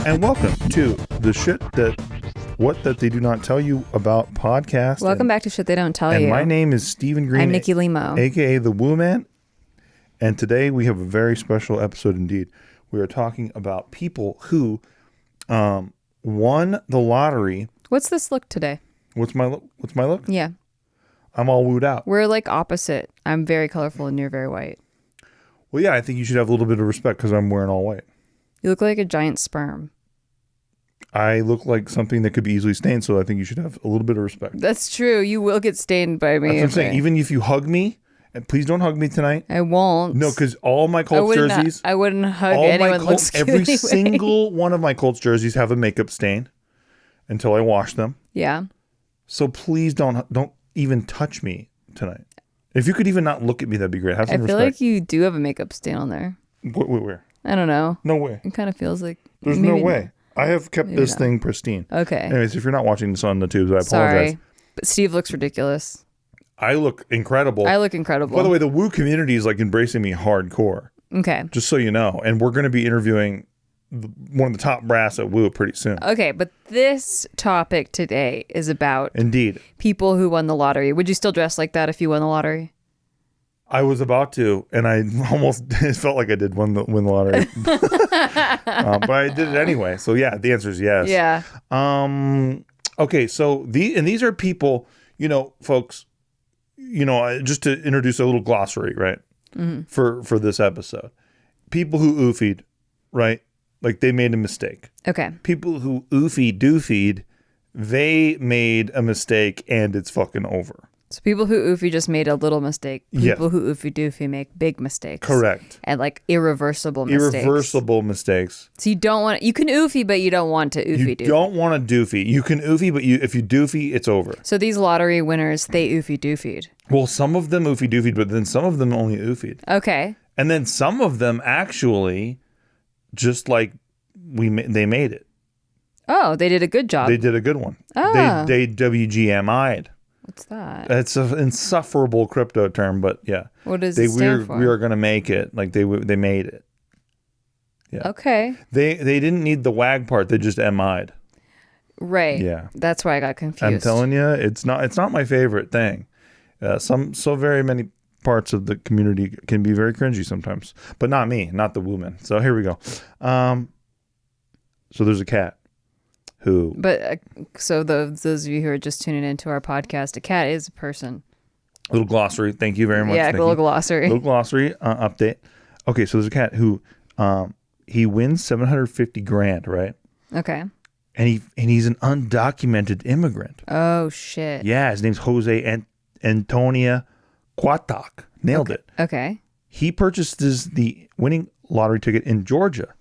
and welcome to the shit that they do not tell you about podcast. Welcome back to Shit They Don't Tell You. And my name is Stephen Green. I'm Nikki Limo, aka the Woo Man. And today we have a very special episode indeed. We are talking about people who won the lottery. What's this look today? What's my look? Yeah. I'm all wooed out. We're like opposite. I'm very colorful and you're very white. Well, yeah, I think you should have a little bit of respect because I'm wearing all white. You look like a giant sperm. I look like something that could be easily stained, so I think you should have a little bit of respect. That's true. You will get stained by me. That's what I'm saying. Even if you hug me, and please don't hug me tonight. I won't. No, because all my Colts jerseys. I wouldn't hug anyone. Every single one of my Colts jerseys have a makeup stain until I wash them. Yeah. So please don't even touch me tonight. If you could even not look at me, that'd be great. Have some respect. I feel like you do have a makeup stain on there. Where? I don't know. No way. It kind of feels like. There's no way. I have kept this thing pristine. Okay. Anyways, if you're not watching this on the tubes, I apologize. Sorry, but Steve looks ridiculous. I look incredible. I look incredible. By the way, the Woo community is like embracing me hardcore. Okay. Just so you know. And we're going to be interviewing one of the top brass at Woo pretty soon. Okay, but this topic today is about indeed people who won the lottery. Would you still dress like that if you won the lottery? I was about to, and I almost it felt like I did win the lottery. But I did it anyway. So yeah, the answer is yes. Yeah. Okay, so these are people, folks, just to introduce a little glossary, right? Mm-hmm. For this episode. People who oofied, right? Like they made a mistake. Okay. People who Oofie Doofied, they made a mistake and it's fucking over. So people who Oofie just made a little mistake. People who Oofie Doofie make big mistakes. Correct. And like irreversible mistakes. Irreversible mistakes. So you don't want you can Oofie, but you don't want to Oofie Doofie. You don't want to Doofie. You can Oofie, but if you Doofie, it's over. So these lottery winners, they Oofie Doofied. Well, some of them Oofie Doofied, but then some of them only Oofied. Okay. And then some of them actually just like they made it. Oh, they did a good job. They did a good one. Oh. They WGMI'd. What's that? It's an insufferable crypto term, but yeah. What does it stand for? We are going to make it. Like they made it. Yeah. Okay. They didn't need the WAG part. They just MI'd. Right. Yeah. That's why I got confused. I'm telling you, it's not my favorite thing. Very many parts of the community can be very cringy sometimes, but not me, not the woman. So here we go. So there's a cat. Who? But so those of you who are just tuning into our podcast, a cat is a person. Little glossary. Thank you very much. Yeah, Nikki. little glossary update. Okay, so there's a cat who he wins $750,000, right? Okay. And he's an undocumented immigrant. Oh shit. Yeah, his name's Jose Antonia Quatak. Nailed it. Okay. He purchases the winning lottery ticket in Georgia.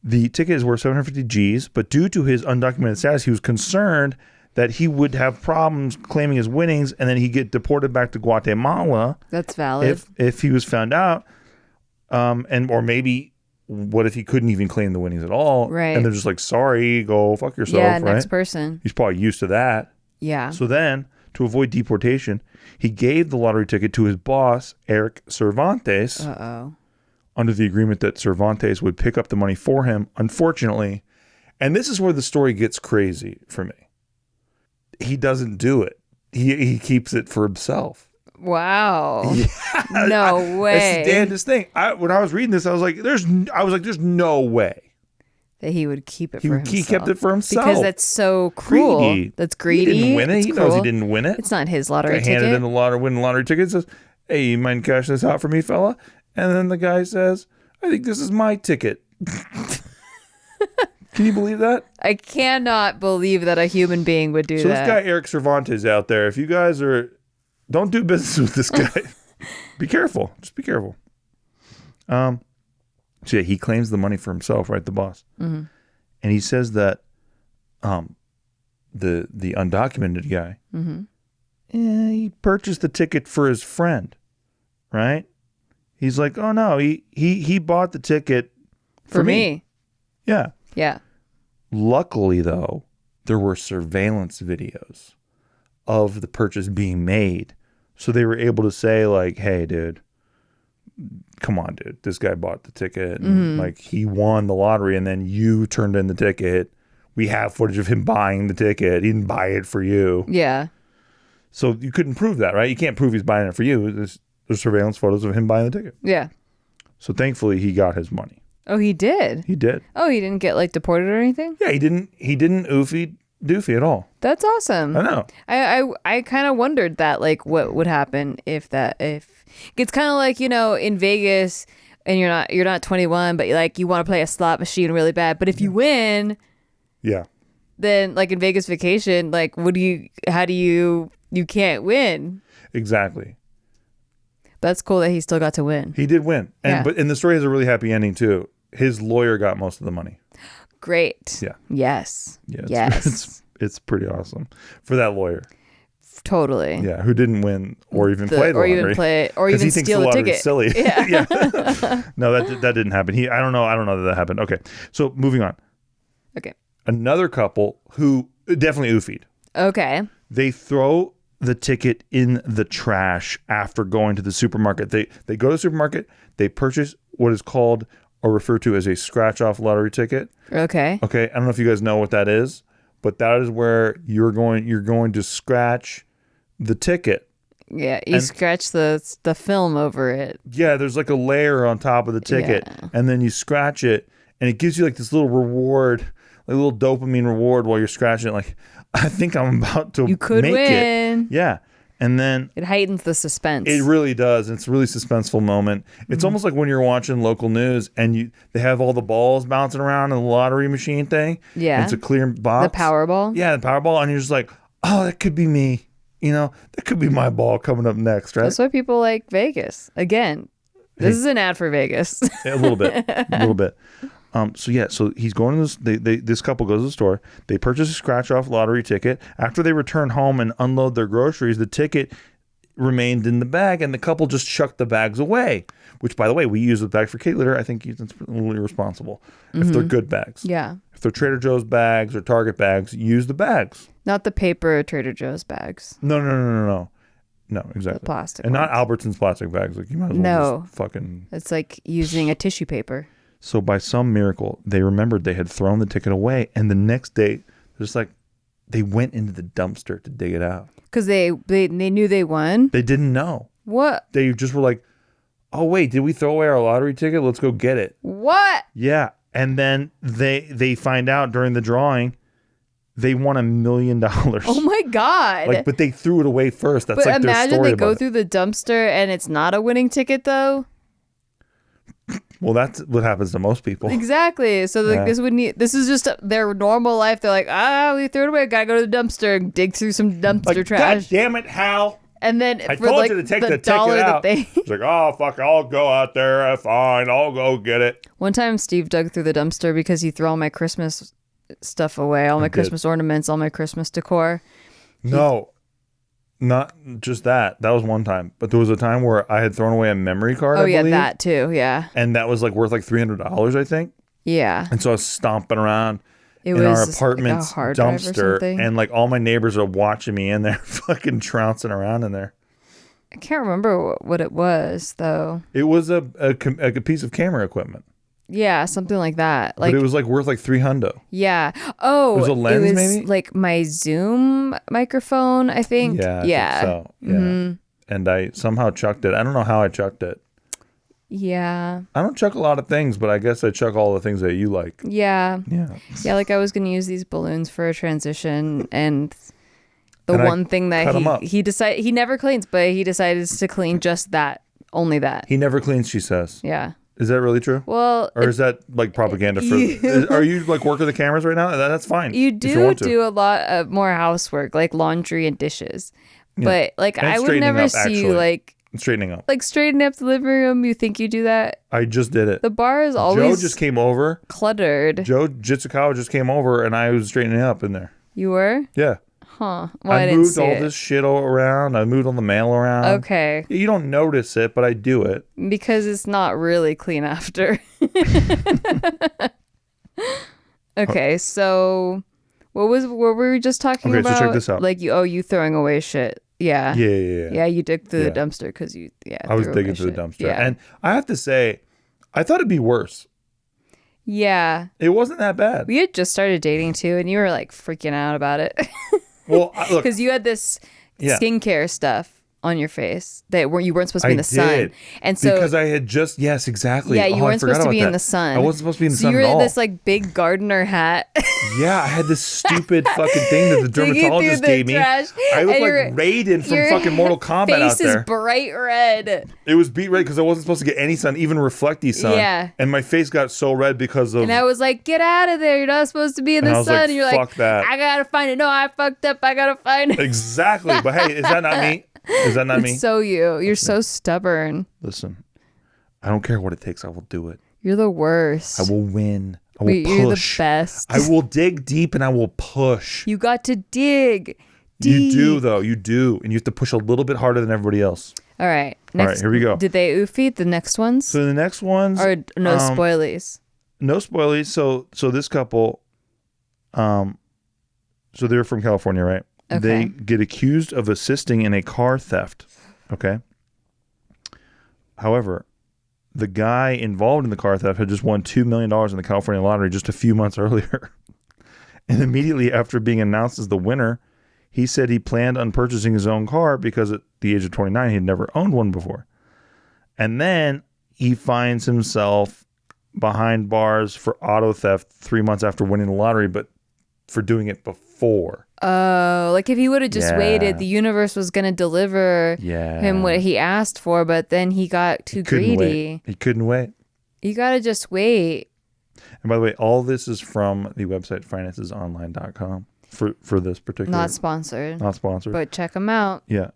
The ticket is worth 750 G's, but due to his undocumented status, he was concerned that he would have problems claiming his winnings and then he'd get deported back to Guatemala. That's valid. If he was found out, or maybe what if he couldn't even claim the winnings at all? Right. And they're just like, sorry, go fuck yourself. Yeah, right? next person. He's probably used to that. Yeah. So then, to avoid deportation, he gave the lottery ticket to his boss, Eric Cervantes. Uh-oh. Under the agreement that Cervantes would pick up the money for him. Unfortunately, and this is where the story gets crazy for me, he doesn't do it. He keeps it for himself. Wow. Yeah. No way. It's the damnedest thing. When I was reading this, I was like, there's no way that he would keep it for himself. He kept it for himself. Because that's so cruel. Greedy. That's greedy. He didn't win it. It's He cruel. knows he didn't win it. It's not his lottery ticket. Handed in the winning lottery ticket, says, hey, you mind cashing this out for me, fella? And then the guy says, I think this is my ticket. Can you believe that? I cannot believe that a human being would do that. So this guy, Eric Cervantes out there, if you guys don't do business with this guy. Be careful. Just be careful. So yeah, he claims the money for himself, right? The boss. Mm-hmm. And he says that the undocumented guy, he purchased the ticket for his friend, right? He's like, oh no, he bought the ticket for me. Yeah. Yeah. Luckily, though, there were surveillance videos of the purchase being made. So they were able to say, like, hey, dude, come on, dude, this guy bought the ticket and like he won the lottery and then you turned in the ticket. We have footage of him buying the ticket. He didn't buy it for you. Yeah. So you couldn't prove that, right? You can't prove he's buying it for you. There's surveillance photos of him buying the ticket. Yeah. So thankfully he got his money. Oh, he did? He did. Oh, he didn't get like deported or anything? Yeah, he didn't Oofie Doofie at all. That's awesome. I know. I kind of wondered that, like, what would happen if it's kind of like, you know, in Vegas and you're not 21, but like you want to play a slot machine really bad, but if you win, yeah, then like in Vegas Vacation, like how do you can't win. Exactly. That's cool that he still got to win. He did win. Yeah. And the story has a really happy ending too. His lawyer got most of the money. Great. Yeah. Yes. Yeah. Yes. It's pretty awesome for that lawyer. Totally. Yeah. Who didn't win or even play the lottery. Or even steal the ticket. Silly. Yeah. Yeah. No, that didn't happen. I don't know that happened. Okay. So moving on. Okay. Another couple who definitely oofied. Okay. They throw the ticket in the trash after going to the supermarket. They go to the supermarket. They purchase what is called or referred to as a scratch-off lottery ticket. Okay. Okay. I don't know if you guys know what that is, but that is where you're going to scratch the ticket. Yeah, you scratch the film over it. Yeah, there's like a layer on top of the ticket, and then you scratch it, and it gives you like this little reward, like a little dopamine reward while you're scratching it. Like, I think I'm about to You could make win. it. Yeah. And then it heightens the suspense. It really does. It's a really suspenseful moment. It's almost like when you're watching local news and they have all the balls bouncing around in the lottery machine thing. Yeah. It's a clear box. The Powerball. Yeah, the Powerball. And you're just like, oh, that could be me. You know, that could be my ball coming up next, right? That's why people like Vegas. Again, this is an ad for Vegas. A little bit. A little bit. So he's going to this. This couple goes to the store. They purchase a scratch-off lottery ticket. After they return home and unload their groceries, the ticket remained in the bag, and the couple just chucked the bags away. Which, by the way, we use the bag for kitty litter. I think that's a little irresponsible if they're good bags. Yeah. If they're Trader Joe's bags or Target bags, use the bags. Not the paper Trader Joe's bags. No, exactly. The plastic and ones. not Albertson's plastic bags. Like you might as well just fucking. It's like using a tissue paper. So by some miracle, they remembered they had thrown the ticket away, and the next day, just like they went into the dumpster to dig it out because they knew they won. They didn't know. What? They just were like, "Oh wait, did we throw away our lottery ticket? Let's go get it." What? Yeah, and then they find out during the drawing, they won $1 million. Oh my god! But they threw it away first. That's but like their story. Imagine they go through the dumpster and it's not a winning ticket though. Well, that's what happens to most people. Exactly. So this is just their normal life. They're like, we threw it away. Gotta go to the dumpster and dig through some dumpster trash. God damn it, Hal! And then I told you to take the ticket out. It's like, oh fuck, I'll go out there. Fine, I'll go get it. One time, Steve dug through the dumpster because he threw all my Christmas stuff away, all my Christmas ornaments, all my Christmas decor. No. Not just that. That was one time. But there was a time where I had thrown away a memory card, I believe. That too, yeah. And that was like worth like $300, I think. Yeah. And so I was stomping around in our apartment's like dumpster. And like all my neighbors are watching me in there fucking trouncing around in there. I can't remember what it was, though. It was a piece of camera equipment. Yeah, something like that. But it was like worth like $300. Yeah. Oh, it was a lens, maybe? Like my Zoom microphone, I think. Yeah. Yeah. I think so. Yeah. Mm-hmm. And I somehow chucked it. I don't know how I chucked it. Yeah. I don't chuck a lot of things, but I guess I chuck all the things that you like. Yeah. Yeah. Yeah. Like I was going to use these balloons for a transition, and one thing that he never cleans, but he decided to clean just that, only that. He never cleans, she says. Yeah. Is that really true? Well, or is that like propaganda for? Are you like working the cameras right now? That's fine. You do a lot of more housework, like laundry and dishes, but like and I would never see you like straightening up, like straightening up the living room. You think you do that? I just did it. The bar is always Joe just came over, cluttered. Joe Jitsukawa just came over, and I was straightening up in there. You were? Yeah. Huh. Well, I moved all this shit around. I moved all the mail around. Okay. You don't notice it, but I do it. Because it's not really clean after. Okay, so what were we just talking about? So check this out. Like you throwing away shit. Yeah. Yeah. Yeah, you dig through Yeah. the dumpster because I was threw digging away through the shit. dumpster. Yeah. And I have to say, I thought it'd be worse. Yeah. It wasn't that bad. We had just started dating too, and you were like freaking out about it. Well, look. Because you had this skincare stuff on your face that you weren't supposed to be in the sun. And so because I had just, yes, exactly. yeah, you weren't supposed to be in that. the sun. I wasn't supposed to be in the so sun you were at all. this like big gardener hat. Yeah, I had this stupid fucking thing that the Digging dermatologist through the gave me. trash, I looked and like your- Raiden from your fucking Mortal Kombat out face there. is bright red. It was beat red because I wasn't supposed to get any sun, even reflecty sun. Yeah. And my face got so red because of. And I was like, get out of there. You're not supposed to be in And I the was sun. like, and you're fuck like, that. I gotta find it. No, I fucked up. I gotta find it. Exactly. But hey, is that not me? Is that not me? It's so you. You're so stubborn. Listen, I don't care what it takes. I will do it. You're the worst. I will win. I will You're the push. best. I will dig deep and I will push. You got to dig You deep. do, though. You do. And you have to push a little bit harder than everybody else. All right. All right, here we go. Did they oofie the next ones? So the next ones. Or no spoilies? No spoilies. So this couple, so they're from California, right? Okay. They get accused of assisting in a car theft. Okay. However, the guy involved in the car theft had just won $2 million in the California lottery just a few months earlier. And immediately after being announced as the winner, he said he planned on purchasing his own car because at the age of 29, he'd never owned one before. And then he finds himself behind bars for auto theft 3 months after winning the lottery, but for doing it before. Oh, like if he would have just Yeah. waited, the universe was going to deliver Yeah. him what he asked for, but then he got too Couldn't greedy. wait. He couldn't wait. You got to just wait. And by the way, all this is from the website financesonline.com for this particular. Not sponsored, Not sponsored. but check them out. Yeah.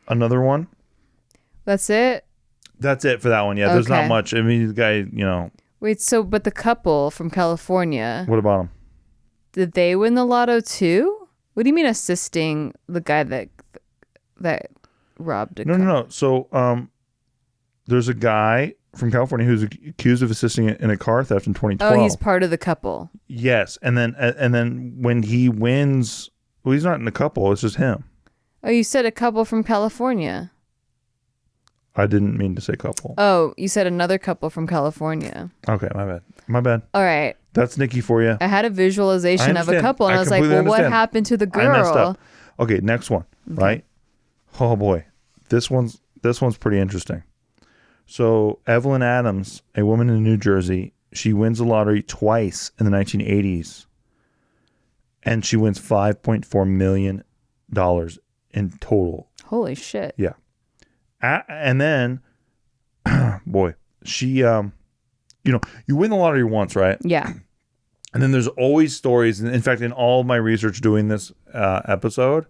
Another one. That's it. That's it for that one. Yeah. There's not Okay. much. I mean, the guy, Wait, so but the couple from California, what about him? did they win the lotto too? What do you mean assisting the guy that robbed a No. So, there's a guy from California who's accused of assisting in a car theft in 2012. Oh, he's part of the couple. Yes. And then when he wins, well, he's not in the couple. It's just him. Oh, you said a couple from California. I didn't mean to say couple. Oh, you said another couple from California. Okay. My bad. All right. That's Nikki for you. I had a visualization of a understand. couple, and I I was like, completely well, what understand. happened to the I messed girl? up. Okay, next one, right? Oh boy, this one's pretty interesting. So Evelyn Adams, a woman in New Jersey, she wins the lottery twice in the 1980s, and she wins $5.4 million in total. Holy shit. Yeah, and then, boy, she, you win the lottery once, right? Yeah. And then there's always stories. And in fact, in all my research doing this episode,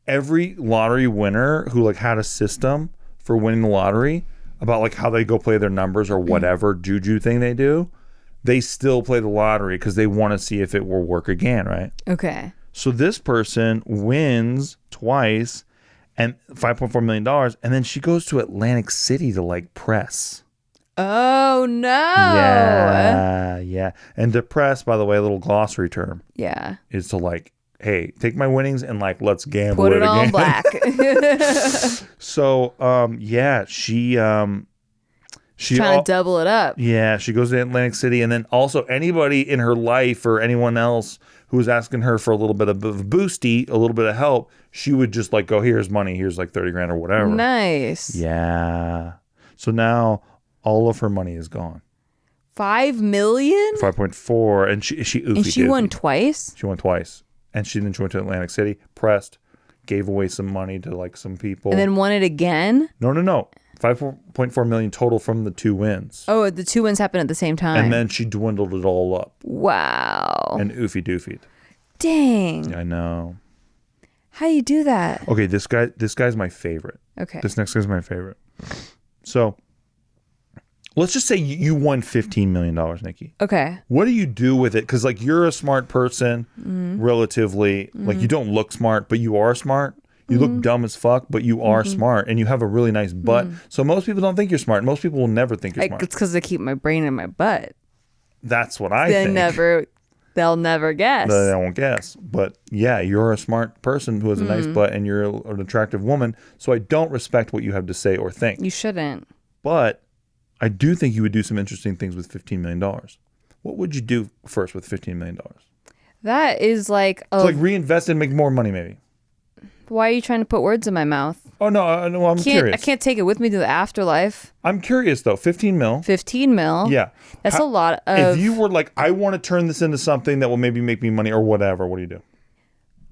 every lottery winner who like had a system for winning the lottery about like how they go play their numbers or whatever juju thing they do, they still play the lottery because they want to see if it will work again, right? Okay. So this person wins twice and $5.4 million. And then she goes to Atlantic City to like press. Oh, no. Yeah. And depressed, by the way, a little glossary term Yeah. is to like, hey, take my winnings and like let's gamble Put it it on again. black. So she Trying to double it up. yeah, she goes to Atlantic City, and then also anybody in her life or anyone else who was asking her for a little bit of a boosty, a little bit of help, she would just like go, here's money, here's like 30 grand or whatever. Nice. Yeah. So now all of her money is gone. 5 million? 5.4, and she And she won twice? She won twice. And she went to Atlantic City, pressed, gave away some money to like some people. And then won it again? No. 5.4 million total from the two wins. Oh, the two wins happened at the same time. And then she dwindled it all up. Wow. And Oofie Doofied. Dang. I know. How do you do that? Okay, this guy's my favorite. Okay. This next guy's my favorite. So let's just say you won $15 million, Nikki. Okay. What do you do with it? Because like you're a smart person, relatively. Like you don't look smart, but you are smart. You look dumb as fuck, but you are smart, and you have a really nice butt. So most people don't think you're smart. Most people will never think you're smart. It's because I keep my brain in my butt. That's what I Then think. never They'll never guess. They won't guess. But yeah, you're a smart person who has a nice butt and you're an attractive woman. So I don't respect what you have to say or think. You shouldn't. But I do think you would do some interesting things with $15 million. What would you do first with $15 million? That is like... So like reinvest and make more money maybe. Why are you trying to put words in my mouth? Oh, no, I'm curious. I can't take it with me to the afterlife. I'm curious, though. 15 mil. 15 mil? Yeah. That's a lot of... If you were like, I want to turn this into something that will maybe make me money or whatever, what do you do?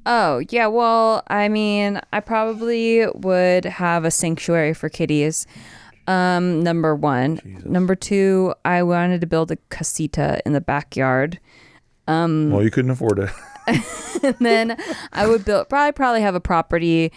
Oh, yeah. Well, I mean, I probably would have a sanctuary for kitties. Number one. Jesus. Number two, I wanted to build a casita in the backyard. Well, you couldn't afford it. And then I would probably have a property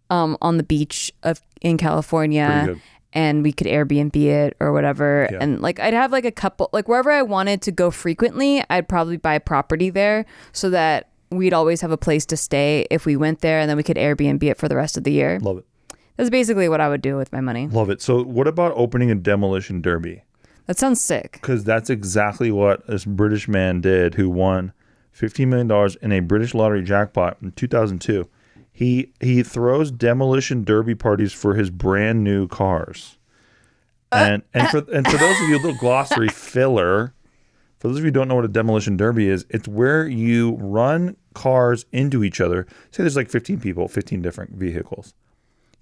on the beach in California, and we could Airbnb it or whatever. Yeah. And like I'd have like a couple, like wherever I wanted to go frequently, I'd probably buy property there so that we'd always have a place to stay if we went there, and then we could Airbnb it for the rest of the year. Love it. That's basically what I would do with my money. Love it. So what about opening a demolition derby? That sounds sick. Because that's exactly what this British man did who won $15 million in a British lottery jackpot in 2002. He throws demolition derby parties for his brand new cars. And for those of you, a little glossary filler, for those of you who don't know what a demolition derby is, it's where you run cars into each other. Say there's like 15 people, 15 different vehicles.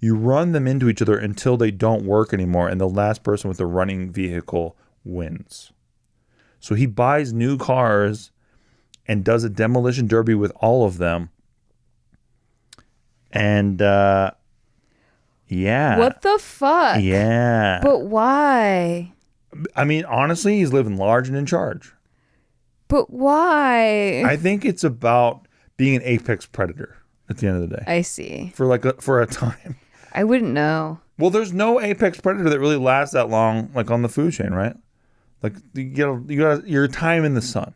You run them into each other until they don't work anymore, and the last person with the running vehicle wins. So he buys new cars and does a demolition derby with all of them. And yeah. What the fuck? Yeah. But why? I mean, honestly, he's living large and in charge. But why? I think it's about being an apex predator at the end of the day. I see. For a time. I wouldn't know. Well, there's no apex predator that really lasts that long, like on the food chain, right? Like you got your time in the sun.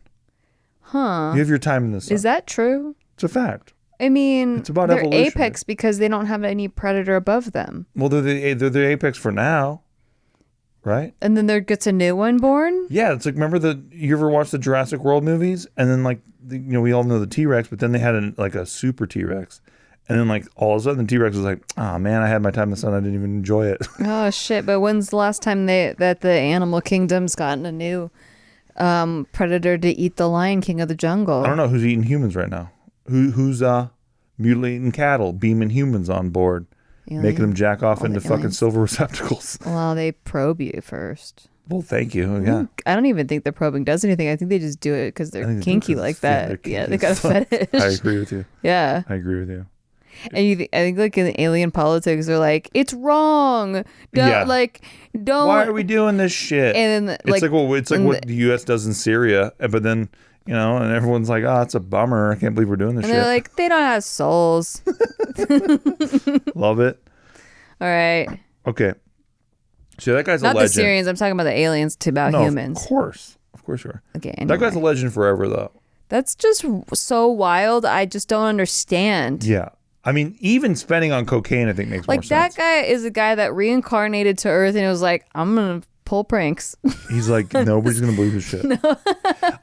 Huh. You have your time in the sun. Is that true? It's a fact. I mean, it's about they're evolution, apex because they don't have any predator above them. Well, they're the apex for now, right? And then there gets a new one born? Yeah, it's like, remember you ever watched the Jurassic World movies? And then like, we all know the T-Rex, but then they had a super T-Rex. And then like all of a sudden the T-Rex was like, oh man, I had my time in the sun. I didn't even enjoy it. Oh shit. But when's the last time that the animal kingdom's gotten a new predator to eat the Lion King of the jungle? I don't know who's eating humans right now. Who's mutilating cattle, beaming humans on board, making them jack off into fucking silver receptacles. Well, they probe you first. Well, thank you. Yeah. I don't even think the probing does anything. I think they just do it because they're kinky like that. Yeah, they got a fetish. I agree with you. Yeah. I agree with you. And I think like in alien politics, they're like, it's wrong. Don't. Why are we doing this shit? And then, it's like what the U.S. does in Syria, but then and everyone's like, oh, it's a bummer. I can't believe we're doing this shit. And they're like, they don't have souls. Love it. All right. Okay. So that guy's a legend. Not the Syrians. I'm talking about the aliens about humans. Of course you are. Okay. Anyway. That guy's a legend forever, though. That's just so wild. I just don't understand. Yeah. I mean, even spending on cocaine, I think makes more sense. Like that guy is a guy that reincarnated to Earth and it was like, I'm going to pull pranks. He's like, nobody's going to believe this shit. No.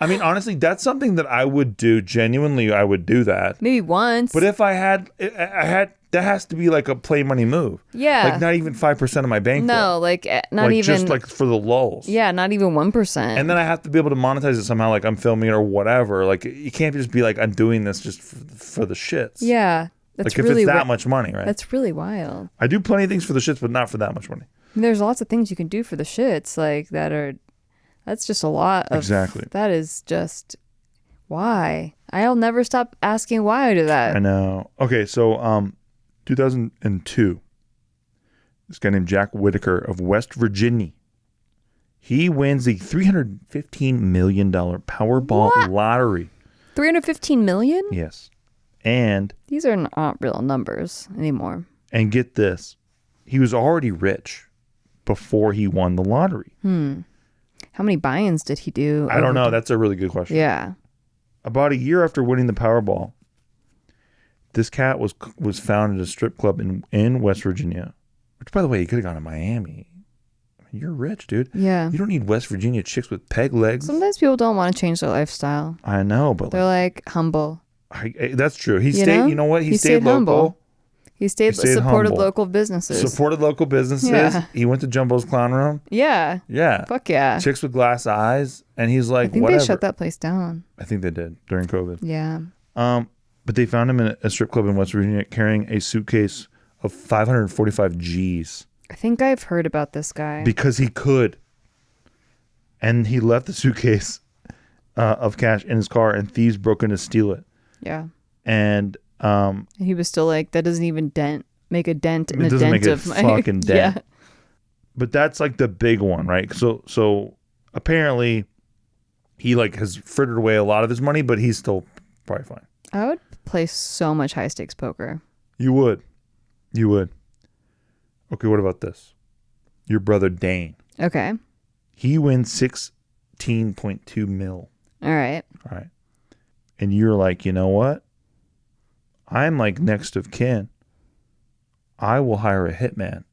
I mean, honestly, that's something that I would do. Genuinely, I would do that. Maybe once. But if I had, that has to be like a play money move. Yeah. Like not even 5% of my bankroll. No, like not like even. Just like for the lulls. Yeah, not even 1%. And then I have to be able to monetize it somehow, like I'm filming it or whatever. Like you can't just be like, I'm doing this just for the shits. Yeah. That's like really if it's that much money, right? That's really wild. I do plenty of things for the shits, but not for that much money. I mean, there's lots of things you can do for the shits, like that's just a lot of. Exactly. That is just why. I'll never stop asking why I do that. I know. Okay, so 2002, this guy named Jack Whitaker of West Virginia, he wins the $315 million Powerball lottery. 315 million? Yes. And these are not real numbers anymore. And get this, he was already rich before he won the lottery. How many buy-ins did he do? I don't know. That's a really good question. Yeah. About a year after winning the Powerball, this cat was found at a strip club in West Virginia, which, by the way, he could have gone to Miami. I mean, You're rich, dude. Yeah. You don't need West Virginia chicks with peg legs. Sometimes people don't want to change their lifestyle. I know, but They're like humble. that's true. He You stayed. know? You know what? He stayed local. humble. He stayed supported humble. local businesses. Supported local businesses. Yeah. He went to Jumbo's Clown Room. Yeah. Yeah. Fuck yeah. Chicks with glass eyes, and he's like, I think whatever. they shut that place down. I think they did during COVID. Yeah. But they found him in a strip club in West Virginia carrying a suitcase of 545 G's. I think I've heard about this guy. Because he could. And he left the suitcase of cash in his car, and thieves broke in to steal it. Yeah. And he was still like, that doesn't even make a dent in it a doesn't dent make a of my fucking dent. Yeah. But that's like the big one, right? So apparently he like has frittered away a lot of his money, but he's still probably fine. I would play so much high stakes poker. You would. Okay, what about this? Your brother Dane. Okay. He wins 16.2 mil. All right. All right. And you're like, you know what? I'm like next of kin. I will hire a hitman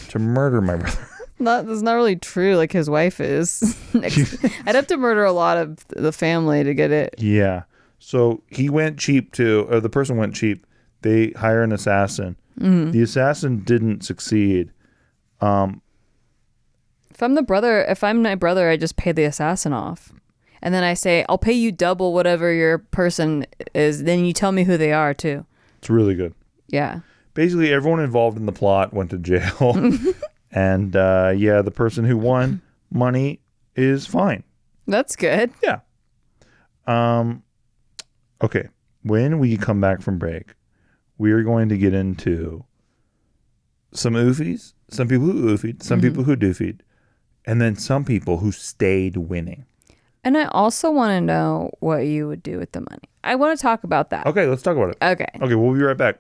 to murder my brother. That's not really true. Like his wife is. I'd have to murder a lot of the family to get it. Yeah. So he went cheap too, or the person went cheap. They hire an assassin. Mm-hmm. The assassin didn't succeed. If I'm my brother, I just pay the assassin off. And then I say, I'll pay you double whatever your person is. Then you tell me who they are too. It's really good. Yeah. Basically, everyone involved in the plot went to jail. And the person who won money is fine. That's good. Yeah. Okay. When we come back from break, we are going to get into some Oofies, some people who Oofied, some people who Doofied, and then some people who stayed winning. And I also want to know what you would do with the money. I want to talk about that. Okay, let's talk about it. Okay, we'll be right back.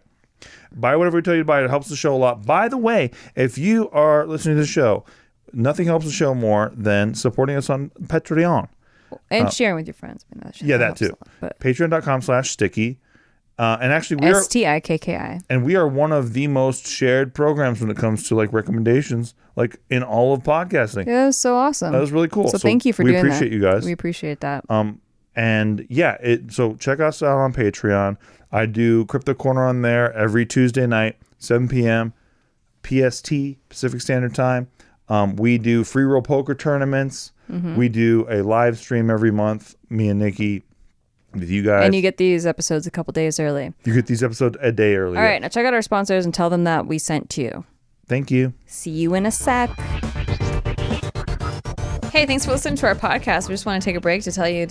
Buy whatever we tell you to buy. It helps the show a lot. By the way, if you are listening to the show, nothing helps the show more than supporting us on Patreon. And sharing with your friends. I mean, that too. Patreon.com/sticky. And actually, we are STIKKI. And we are one of the most shared programs when it comes to like recommendations, like in all of podcasting. Yeah, that was so awesome. That was really cool. So thank you for doing that. We appreciate you guys. We appreciate that. And yeah, so check us out on Patreon. I do Crypto Corner on there every Tuesday night, 7 p.m. PST, Pacific Standard Time. We do free roll poker tournaments. Mm-hmm. We do a live stream every month, me and Nikki, with you guys. And you get these episodes a couple days early. You get these episodes a day early. All right, now check out our sponsors and tell them that we sent to you. Thank you. See you in a sec. Hey, thanks for listening to our podcast. We just want to take a break to tell you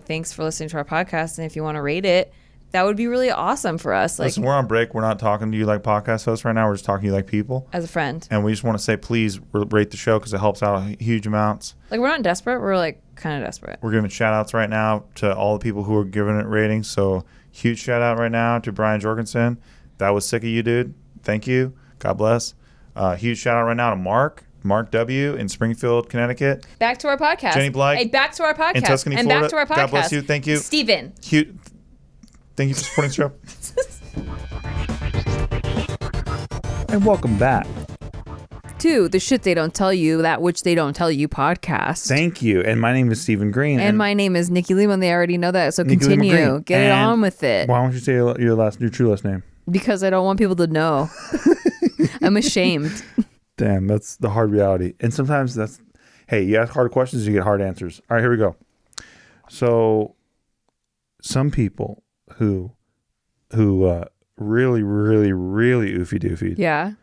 thanks for listening to our podcast. And if you want to rate it, that would be really awesome for us. Listen, we're on break. We're not talking to you like podcast hosts right now. We're just talking to you like people. As a friend. And we just want to say, please rate the show because it helps out huge amounts. Like, we're not desperate. We're like kind of desperate. We're giving shout outs right now to all the people who are giving it ratings. So huge shout out right now to Brian Jorgensen. That was sick of you, dude. Thank you. God bless. Huge shout out right now to Mark W. in Springfield, Connecticut. Back to our podcast. Jenny Blythe. Hey, back to our podcast. In Tuscany, and Florida. Back to our podcast. God bless you. Thank you. Steven. Thank you for supporting the show. And welcome back to the Shit They Don't Tell You, That Which They Don't Tell You podcast. Thank you. And my name is Stephen Green. And my name is Nikki Limo. They already know that. So Nikki continue. Get it on with it. Why don't you say your true last name? Because I don't want people to know. I'm ashamed. Damn, that's the hard reality. And sometimes hey, you ask hard questions, you get hard answers. All right, here we go. So some people who really, really, really Oofie Doofies. Yeah.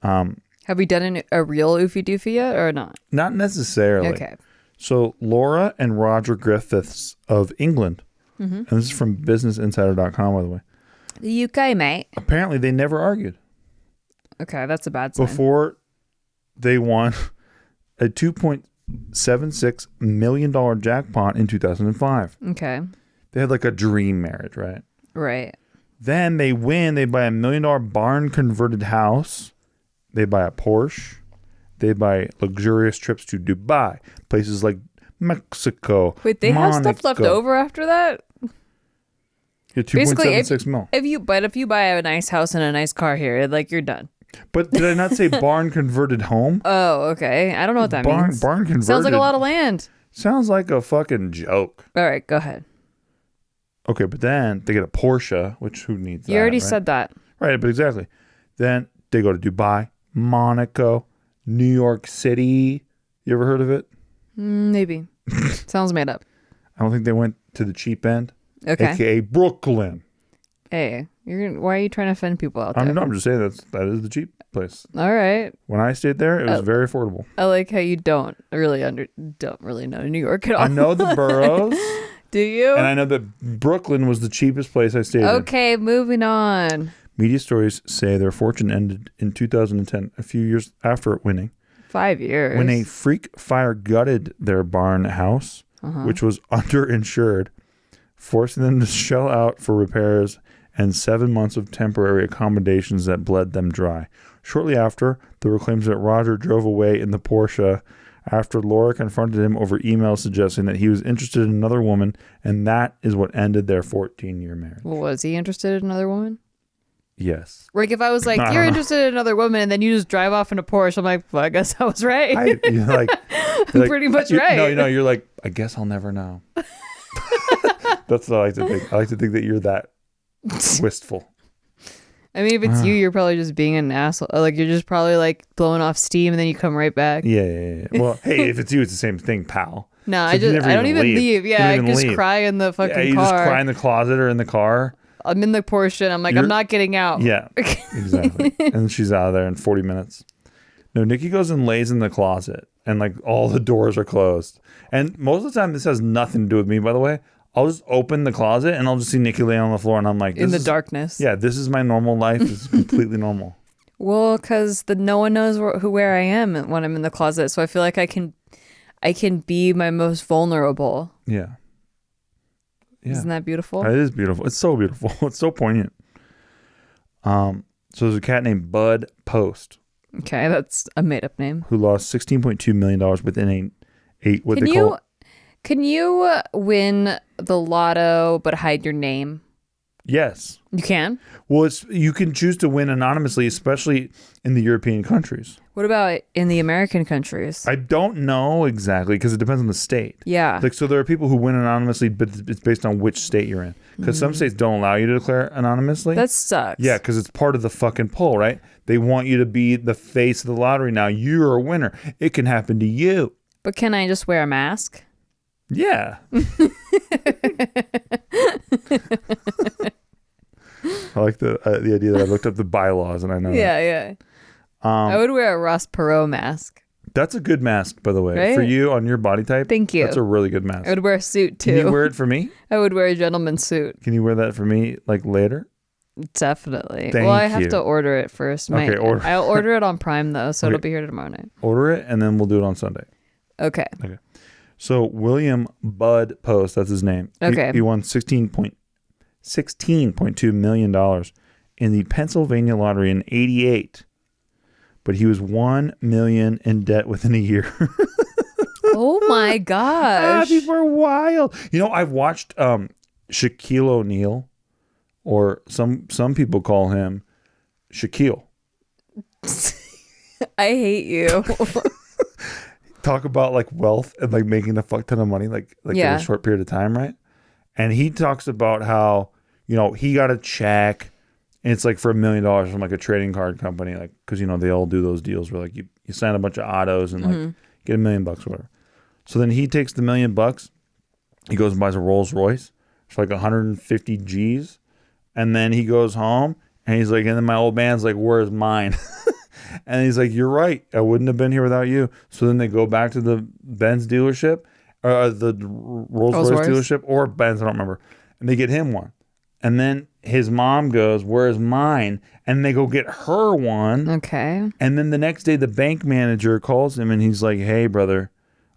Have we done a real Oofie Doofie yet or not? Not necessarily. Okay. So Laura and Roger Griffiths of England, and this is from BusinessInsider.com, by the way. The UK, mate. Apparently, they never argued. Okay, that's a bad sign. Before they won a $2.76 million jackpot in 2005. Okay. They had like a dream marriage, right? Right. Then they win. They buy $1 million barn converted house. They buy a Porsche. They buy luxurious trips to Dubai, places like Mexico. Wait, they Monaco. have stuff left over after that? Yeah, $2.76 mil. If you buy a nice house and a nice car here, like you're done. But did I not say barn converted home? Oh, okay. I don't know what that means. Barn converted. Sounds like a lot of land. Sounds like a fucking joke. All right, go ahead. Okay, but then they get a Porsche, which who needs that? You already right? said that. Right, but exactly. Then they go to Dubai, Monaco, New York City. You ever heard of it? Maybe. Sounds made up. I don't think they went to the cheap end. Okay. AKA Brooklyn. Hey, why are you trying to offend people out there? I'm just saying that is the cheap place. All right. When I stayed there, it was very affordable. I like how you don't really know New York at all. I know the boroughs. Do you? And I know that Brooklyn was the cheapest place I stayed in. Okay, moving on. Media stories say their fortune ended in 2010, a few years after winning. 5 years. When a freak fire gutted their barn house, which was underinsured, forcing them to shell out for repairs and 7 months of temporary accommodations that bled them dry. Shortly after, there were claims that Roger drove away in the Porsche after Laura confronted him over email suggesting that he was interested in another woman, and that is what ended their 14-year marriage. Well, was he interested in another woman? Yes. Like if I was like, you're interested in another woman, and then you just drive off in a Porsche, I'm like, well, I guess I was right. You're like, pretty much right. No, you're like, I guess I'll never know. That's what I like to think. I like to think that you're that wistful. I mean, if it's you, you're probably just being an asshole. Like you're just probably like blowing off steam, and then you come right back. Yeah. Well, hey, if it's you, it's the same thing, pal. No, So I don't even leave. Yeah, I just leave. cry in the fucking you car. just cry in the closet or in the car. I'm in the Porsche, and I'm like, I'm not getting out. Yeah, exactly. And she's out of there in 40 minutes. No, Nikki goes and lays in the closet, and like all the doors are closed. And most of the time, this has nothing to do with me, by the way. I'll just open the closet, and I'll just see Nikki laying on the floor, and I'm like, in the darkness. Yeah, this is my normal life. This is completely normal. Well, because no one knows where I am when I'm in the closet, so I feel like I can be my most vulnerable. Yeah. Isn't that beautiful? It is beautiful. It's so beautiful. It's so poignant. So there's a cat named Bud Post. Okay, that's a made-up name. Who lost $16.2 million within Can you win the lotto but hide your name? Yes. You can? Well, you can choose to win anonymously, especially in the European countries. What about in the American countries? I don't know exactly because it depends on the state. Yeah. Like, so there are people who win anonymously, but it's based on which state you're in. Because some states don't allow you to declare anonymously. That sucks. Yeah, because it's part of the fucking poll, right? They want you to be the face of the lottery now. You're a winner. It can happen to you. But can I just wear a mask? Yeah. I like the idea that I looked up the bylaws and I know that. Yeah. I would wear a Ross Perot mask. That's a good mask, by the way. Right? For you on your body type. Thank you. That's a really good mask. I would wear a suit too. Can you wear it for me? I would wear a gentleman's suit. Can you wear that for me like later? Definitely. Thank I have you. to order it first. Okay, order. I'll order it on Prime though, so Okay. it'll be here tomorrow night. Order it and then we'll do it on Sunday. Okay. So William Bud Post, that's his name. Okay. He won $16.2 million in the Pennsylvania lottery in '88. But he was $1 million in debt within a year. Oh my gosh. People are wild. You know, I've watched Shaquille O'Neal, or some people call him Shaquille. I hate you. Talk about like wealth and like making a fuck ton of money like in a short period of time, right? And he talks about how, you know, he got a check and it's like for $1 million from like a trading card company, like, because, you know, they all do those deals where like you sign a bunch of autos and like get $1 million or whatever. So then he takes the $1 million, he goes and buys a Rolls Royce for like 150 G's, and then he goes home and he's like, and then my old man's like, where's mine? And he's like, you're right, I wouldn't have been here without you. So then they go back to the Benz dealership, the Rolls Royce dealership, or Benz, I don't remember, and they get him one. And then his mom goes, where's mine? And they go get her one. Okay. And then the next day, the bank manager calls him and he's like, hey, brother,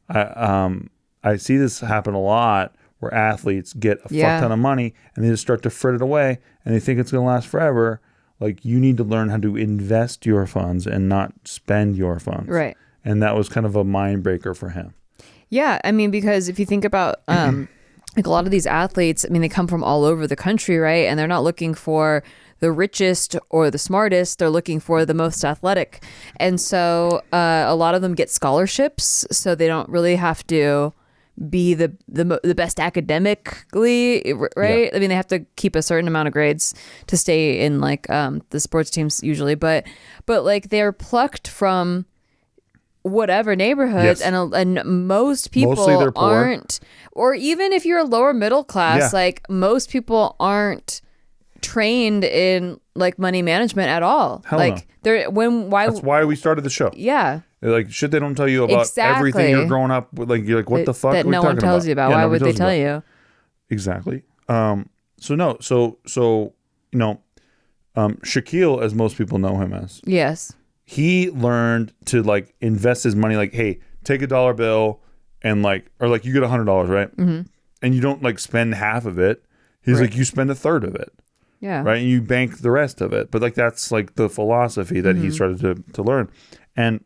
I see this happen a lot where athletes get a fuck ton of money and they just start to frit it away and they think it's going to last forever. Like, you need to learn how to invest your funds and not spend your funds. Right. And that was kind of a mind breaker for him. Yeah. I mean, because if you think about like a lot of these athletes, I mean, they come from all over the country, right? And they're not looking for the richest or the smartest. They're looking for the most athletic. And so a lot of them get scholarships, so they don't really have to be the best academically, right? I mean, they have to keep a certain amount of grades to stay in like the sports teams usually, but like they're plucked from whatever neighborhoods, and most people aren't, or even if you're lower middle class, like most people aren't trained in like money management at all. Hell like no. That's why we started the show. Yeah. Like shit they don't tell you about everything you're growing up with. Like you're like, what the fuck that are we no one talking tells about? you about. Why would they tell you? Exactly. Shaquille, as most people know him as, Yes, he learned to like invest his money. Like, hey, take a dollar bill and like, or like you get $100, right? Mm-hmm. And you don't like spend half of it. He's like, you spend a third of it. Yeah. Right. And you bank the rest of it. But like, that's like the philosophy that he started to learn. And,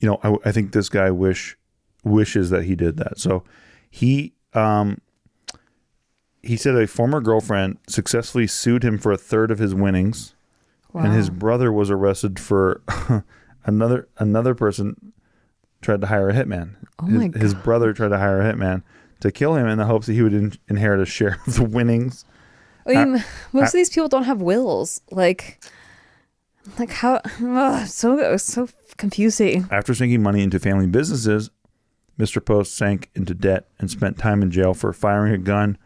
you know, I think this guy wishes that he did that. So he said a former girlfriend successfully sued him for a third of his winnings. Wow. And his brother was arrested for another person tried to hire a hitman. Oh my God. His brother tried to hire a hitman to kill him in the hopes that he would inherit a share of the winnings. I mean, most of these people don't have wills. Like how? So confusing. After sinking money into family businesses, Mr. Post sank into debt and spent time in jail for firing a gun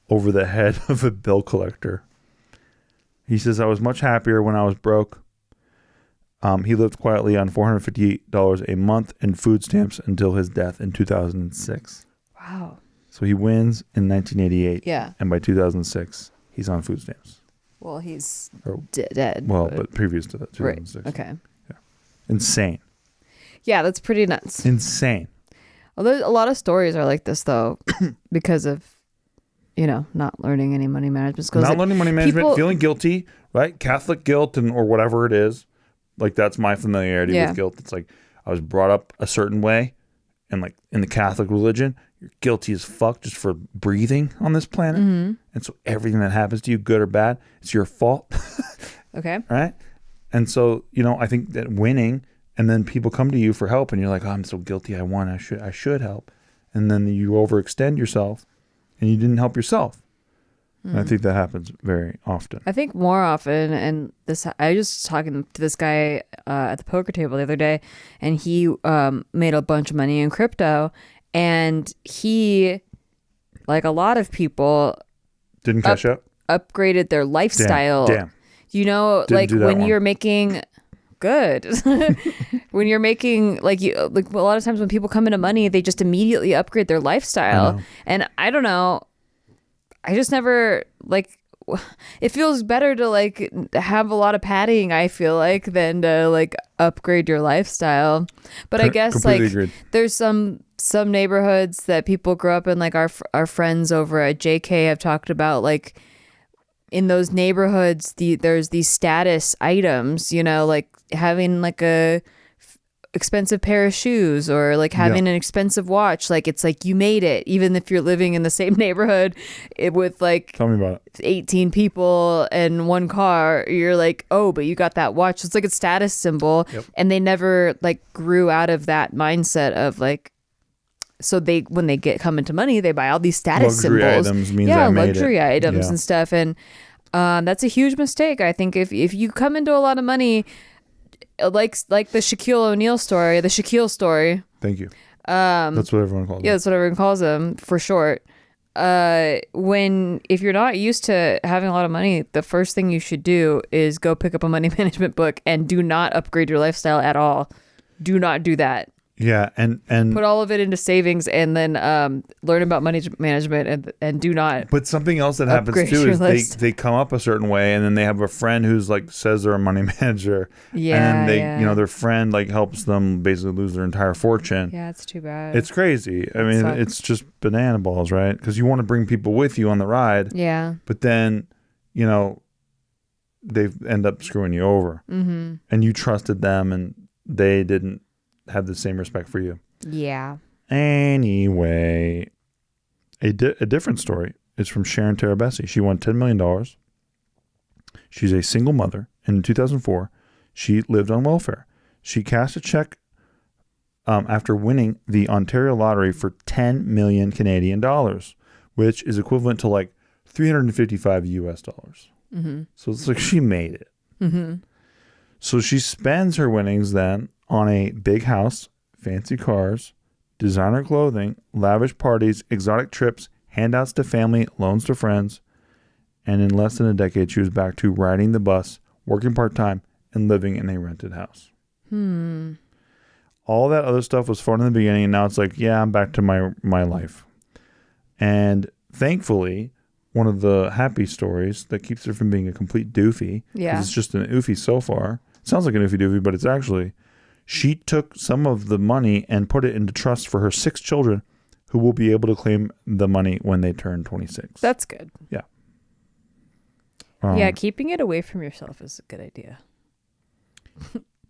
over the head of a bill collector. He says, I was much happier when I was broke. He lived quietly on $458 a month in food stamps until his death in 2006. Wow. So he wins in 1988. Yeah. And by 2006, he's on food stamps. Well, he's dead. Well, but previous to that, 2006. Right. Okay. Yeah. Insane. Yeah, that's pretty nuts. Insane. Well, there's a lot of stories are like this, though, because of, you know, not learning any money management skills. Not learning money management, feeling guilty, right? Catholic guilt or whatever it is. Like, that's my familiarity with guilt. It's like, I was brought up a certain way, and like in the Catholic religion, you're guilty as fuck just for breathing on this planet. Mm-hmm. And so everything that happens to you, good or bad, it's your fault. Okay. Right? And so, you know, I think that winning, and then people come to you for help, and you're like, oh, I'm so guilty, I won, I should help. And then you overextend yourself, and you didn't help yourself. And I think that happens very often. I think more often, and I was just talking to this guy at the poker table the other day, and he made a bunch of money in crypto, and he, like a lot of people, didn't cash out, upgraded their lifestyle. Damn. You know, like when you're making good, when you're making like a lot of times when people come into money, they just immediately upgrade their lifestyle, and I don't know. I just never it feels better to like have a lot of padding, I feel like, than to like upgrade your lifestyle. But I guess like agreed. There's some neighborhoods that people grow up in, like our friends over at JK have talked about, like in those neighborhoods there's these status items, you know, like having like a expensive pair of shoes or like having an expensive watch. Like it's like you made it, even if you're living in the same neighborhood with like tell me about it 18 people and one car. You're like, oh, but you got that watch. It's like a status symbol. And they never like grew out of that mindset of like, so they when they come into money, they buy all these status luxury symbols. Items means I made luxury it. items and stuff. And that's a huge mistake. I think if you come into a lot of money, like the Shaquille O'Neal story, the Shaquille story. Thank you. That's what everyone calls him. Yeah, that's what everyone calls him for short. If you're not used to having a lot of money, the first thing you should do is go pick up a money management book and do not upgrade your lifestyle at all. Do not do that. Yeah, and put all of it into savings and then learn about money management and do not. But something else that happens too is they come up a certain way and then they have a friend who's like says they're a money manager. Yeah, and they you know, their friend like helps them basically lose their entire fortune. Yeah, it's too bad. It's crazy. I mean, it's just banana balls, right? Because you want to bring people with you on the ride. Yeah. But then, you know, they end up screwing you over, and you trusted them, and they didn't have the same respect for you. Yeah. Anyway, a different story is from Sharon Terabesi. She won $10 million She's a single mother, and in 2004, she lived on welfare. She cashed a check after winning the Ontario lottery for 10 million Canadian dollars, which is equivalent to like 355 US dollars. Mm-hmm. So it's like she made it. Mm-hmm. So she spends her winnings then on a big house, fancy cars, designer clothing, lavish parties, exotic trips, handouts to family, loans to friends. And in less than a decade, she was back to riding the bus, working part-time, and living in a rented house. All that other stuff was fun in the beginning, and now it's like, yeah, I'm back to my life. And thankfully, one of the happy stories that keeps her from being a complete doofy, because it's just an oofie so far. It sounds like an oofie doofy, but it's actually, she took some of the money and put it into trust for her 6 children who will be able to claim the money when they turn 26. That's good. Yeah. Yeah, keeping it away from yourself is a good idea.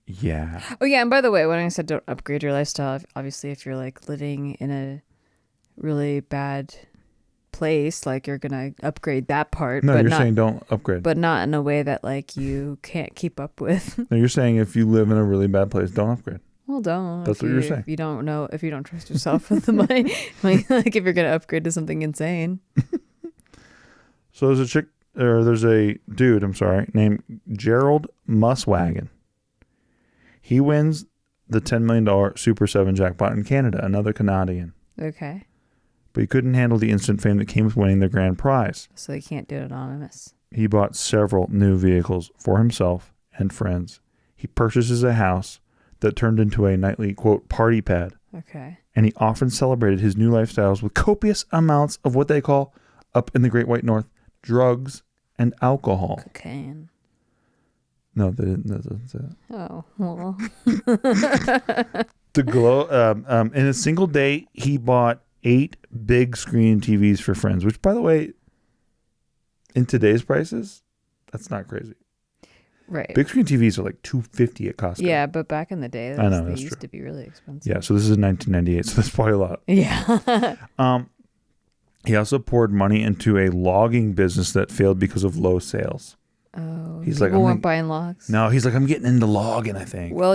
Yeah. Oh, yeah, and by the way, when I said don't upgrade your lifestyle, obviously if you're like living in a really bad place, like you're going to upgrade that part. No, but you're not, saying don't upgrade. But not in a way that like you can't keep up with. No, you're saying if you live in a really bad place, don't upgrade. Well, don't. That's what you're saying. If you don't know, if you don't trust yourself with the money, like if you're going to upgrade to something insane. So there's a dude, named Gerald Muswagon. He wins the $10 million Super 7 jackpot in Canada, another Canadian. Okay. But he couldn't handle the instant fame that came with winning the grand prize. So you can't do it anonymous. He bought several new vehicles for himself and friends. He purchases a house that turned into a nightly, quote, party pad. Okay. And he often celebrated his new lifestyles with copious amounts of what they call, up in the Great White North, drugs and alcohol. Cocaine. No, they didn't. That doesn't say that. Oh, well. In a single day, he bought 8 big screen TVs for friends, which, by the way, in today's prices, that's not crazy. Right. Big screen TVs are like $250 at Costco. Yeah, but back in the day, they used to be really expensive. Yeah, so this is 1998, so that's probably a lot. Yeah. He also poured money into a logging business that failed because of low sales. Oh, he's like, people weren't buying logs. No, he's like, I'm getting into logging, I think. Well,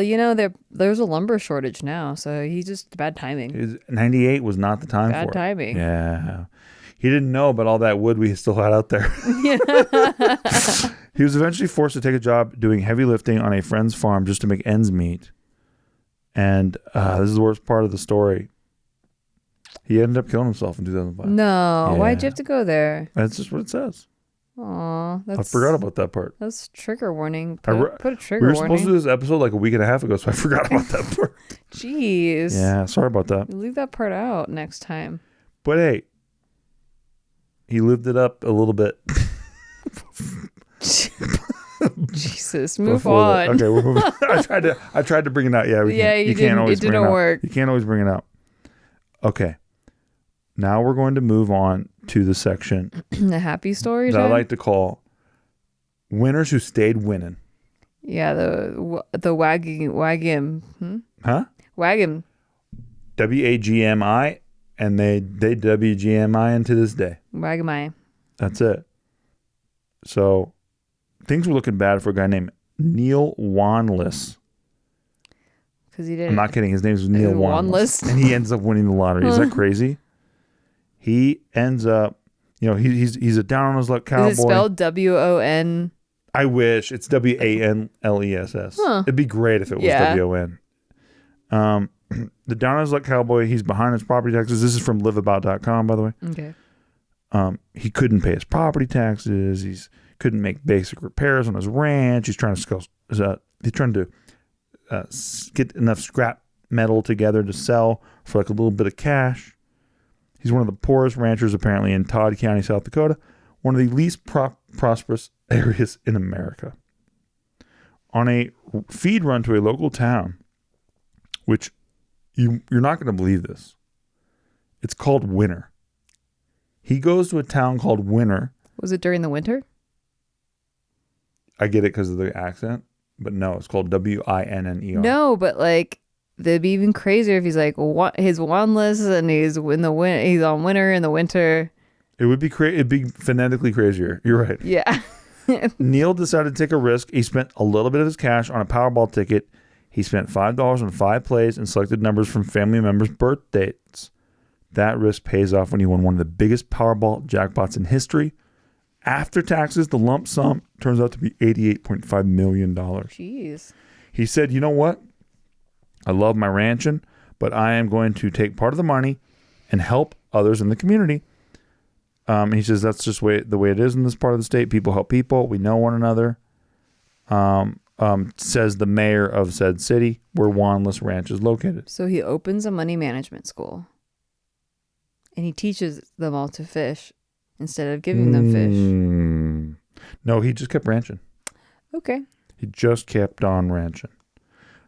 there's a lumber shortage now, so he's just bad timing. 98 was not the time for it. Bad timing. Yeah. He didn't know about all that wood we still had out there. He was eventually forced to take a job doing heavy lifting on a friend's farm just to make ends meet. And this is the worst part of the story. He ended up killing himself in 2005. No, Yeah. Why'd you have to go there? That's just what it says. Aw, I forgot about that part. That's trigger warning. Put a trigger warning. We were supposed to do this episode like a week and a half ago, so I forgot about that part. Jeez. Yeah, sorry about that. Leave that part out next time. But hey, he lived it up a little bit. Jesus, move on. Okay, we're moving. I tried to bring it out. Yeah, you can't always it didn't work. You can't always bring it out. Okay. Now we're going to move on to the section the happy story that time? I like to call winners who stayed winning. Yeah, the wagging. Huh? Wagging. WAGMI, and they WGMI into this day. Wagamai. That's it. So things were looking bad for a guy named Neil Wanless. Because he did. I'm not kidding. His name is Neil Wanless, and he ends up winning the lottery. Is that crazy? He ends up, he's a down on his luck cowboy. Is it spelled WON? I wish it's WANLESS. Huh. It'd be great if it was WON. The down on his luck cowboy. He's behind his property taxes. This is from liveabout.com, by the way. Okay. He couldn't pay his property taxes. He's couldn't make basic repairs on his ranch. He's trying to get enough scrap metal together to sell for like a little bit of cash. He's one of the poorest ranchers apparently in Todd County, South Dakota, one of the least prosperous areas in America. On a feed run to a local town, which you're not going to believe this. It's called Winter. He goes to a town called Winter. Was it during the winter? I get it because of the accent, but no, it's called WINNER. No, but like that'd be even crazier if he's like his wandless and he's on winter in the winter. It would be it'd be phonetically crazier. You're right. Yeah. Neil decided to take a risk. He spent a little bit of his cash on a Powerball ticket. He spent $5 on 5 plays and selected numbers from family members' birth dates. That risk pays off when he won one of the biggest Powerball jackpots in history. After taxes, the lump sum turns out to be $88.5 million. Jeez. He said, you know what? I love my ranching, but I am going to take part of the money and help others in the community. He says that's just the way it is in this part of the state. People help people. We know one another. Says the mayor of said city where Wanless Ranch is located. So he opens a money management school. And he teaches them all to fish instead of giving them fish. No, he just kept ranching. Okay. He just kept on ranching.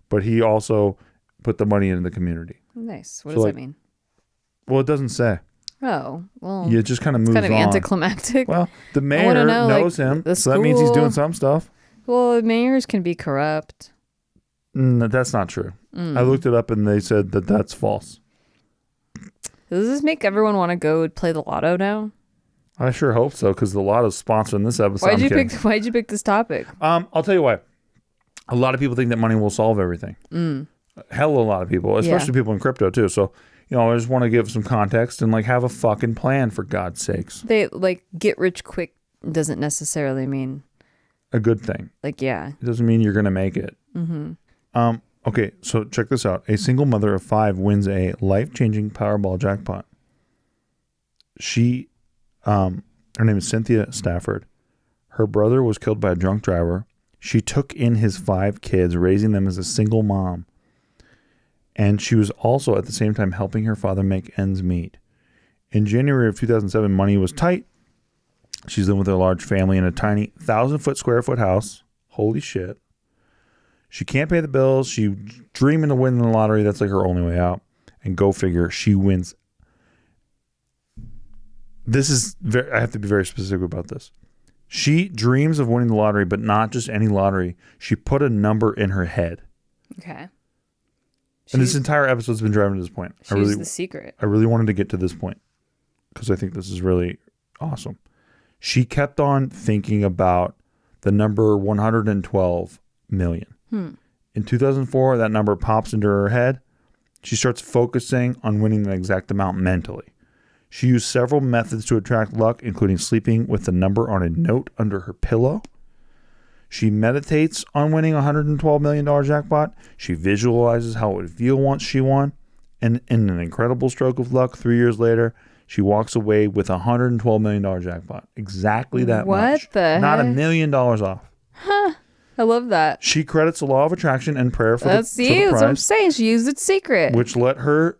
But he also put the money into the community. Nice. What does that mean? Well, it doesn't say. Oh, well. Yeah, it just kind of moves on. Kind of anticlimactic. Well, the mayor knows him, so that means he's doing some stuff. Well, mayors can be corrupt. That's not true. I looked it up and they said that that's false. Does this make everyone want to go play the lotto now? I sure hope so, because the lotto's sponsoring this episode. Why'd you pick this topic? I'll tell you why. A lot of people think that money will solve everything. Hell, a lot of people, especially people in crypto too. So, I just want to give some context and have a fucking plan, for God's sakes. They get rich quick doesn't necessarily mean a good thing. Yeah. It doesn't mean you're going to make it. Okay, so check this out. A single mother of 5 wins a life-changing Powerball jackpot. She, her name is Cynthia Stafford. Her brother was killed by a drunk driver. She took in his 5 kids, raising them as a single mom. And she was also at the same time helping her father make ends meet. In January of 2007, money was tight. She's living with her large family in a tiny 1,000 square foot house. Holy shit. She can't pay the bills. She's dreaming of winning the lottery. That's her only way out. And go figure, she wins. I have to be very specific about this. She dreams of winning the lottery, but not just any lottery. She put a number in her head. Okay. And this entire episode's been driving to this point. She's the secret. I really wanted to get to this point because I think this is really awesome. She kept on thinking about the number 112 million. In 2004, that number pops into her head. She starts focusing on winning the exact amount mentally. She used several methods to attract luck, including sleeping with the number on a note under her pillow. She meditates on winning a $112 million jackpot. She visualizes how it would feel once she won. And in an incredible stroke of luck, 3 years later, she walks away with a $112 million jackpot. Exactly that much. What the Not heck? $1 million off. Huh. I love that. She credits the law of attraction and prayer for the prize. That's what I'm saying. She used its secret. Which let her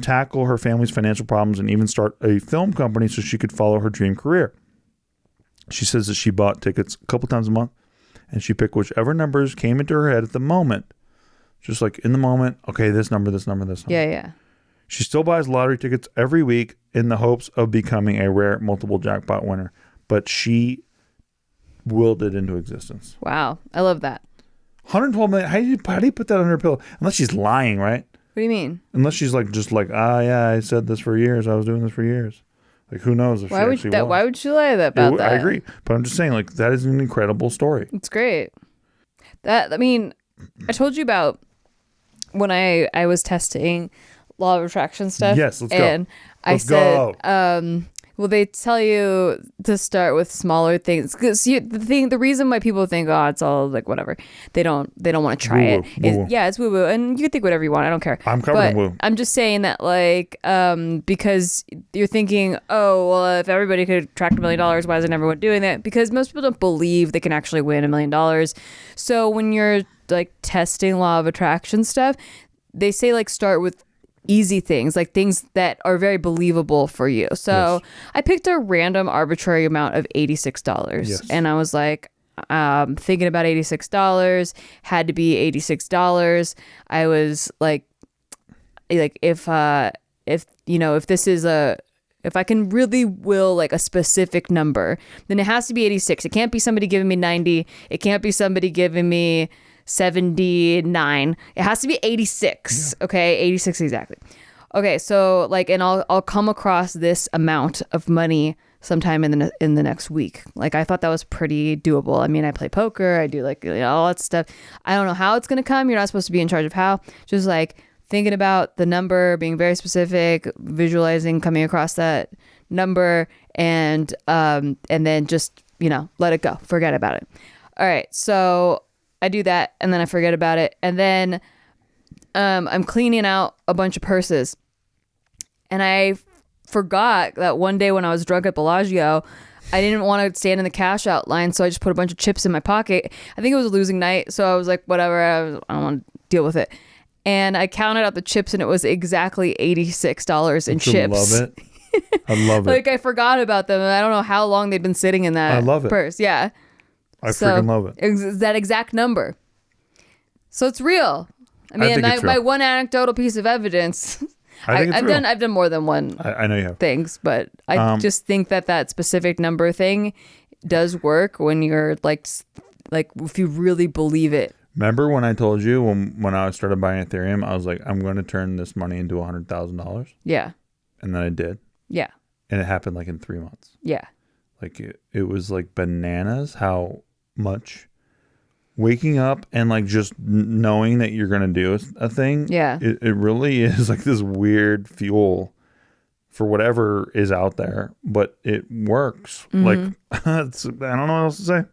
tackle her family's financial problems and even start a film company so she could follow her dream career. She says that she bought tickets a couple times a month and she picked whichever numbers came into her head at the moment. Just in the moment, okay, this number, this number, this number. Yeah. She still buys lottery tickets every week in the hopes of becoming a rare multiple jackpot winner. But she willed it into existence. Wow. I love that. 112 million. How do you put that under her pillow? Unless she's lying, right? What do you mean? Unless she's yeah, I said this for years. I was doing this for years. Who knows if she actually was. Why would she lie about that? I agree. But I'm just saying, that is an incredible story. It's great. I told you about when I was testing law of attraction stuff. Yes, let's go. And I said, well, they tell you to start with smaller things because the reason why people think, oh, it's all whatever, they don't want to try it. It's woo woo, and you can think whatever you want. I don't care. I'm covered in woo. I'm just saying that because you're thinking, oh, well, if everybody could attract $1 million, why isn't everyone doing that? Because most people don't believe they can actually win $1 million. So when you're testing law of attraction stuff, they say start with easy things, things that are very believable for you. So yes. I picked a random arbitrary amount of $86. Yes. And I was thinking about $86, had to be $86. I was if I can really will a specific number, then it has to be 86. It can't be somebody giving me 90. It can't be somebody giving me 79. It has to be 86. Yeah. Okay, 86 exactly. Okay, so and I'll come across this amount of money sometime in the next week. Like, I thought that was pretty doable. I mean, I play poker, I do like, you know, all that stuff. I don't know how it's going to come. You're not supposed to be in charge of how. Just like thinking about the number, being very specific, visualizing coming across that number, and then just, you know, let it go. Forget about it. All right. So I do that, and then I forget about it. And then I'm cleaning out a bunch of purses, and I forgot that one day when I was drunk at Bellagio, I didn't want to stand in the cash out line, so I just put a bunch of chips in my pocket. I think it was a losing night, so I was like, whatever, I don't want to deal with it. And I counted out the chips, and it was exactly $86 in chips. I love it. I love it. Like, I forgot about them, and I don't know how long they'd been sitting in that purse. Yeah. I freaking love it. It's that exact number. So it's real. I mean, my one anecdotal piece of evidence. I've done more than one. I know you have things, but I just think that specific number thing does work when you're like if you really believe it. Remember when I told you when I started buying Ethereum, I was like, I'm going to turn this money into $100,000. Yeah. And then I did. Yeah. And it happened like in 3 months. Yeah. Like it was like bananas how much waking up and like just knowing that you're going to do a thing. Yeah. It really is like this weird fuel for whatever is out there, but it works. Mm-hmm. Like, I don't know what else to say.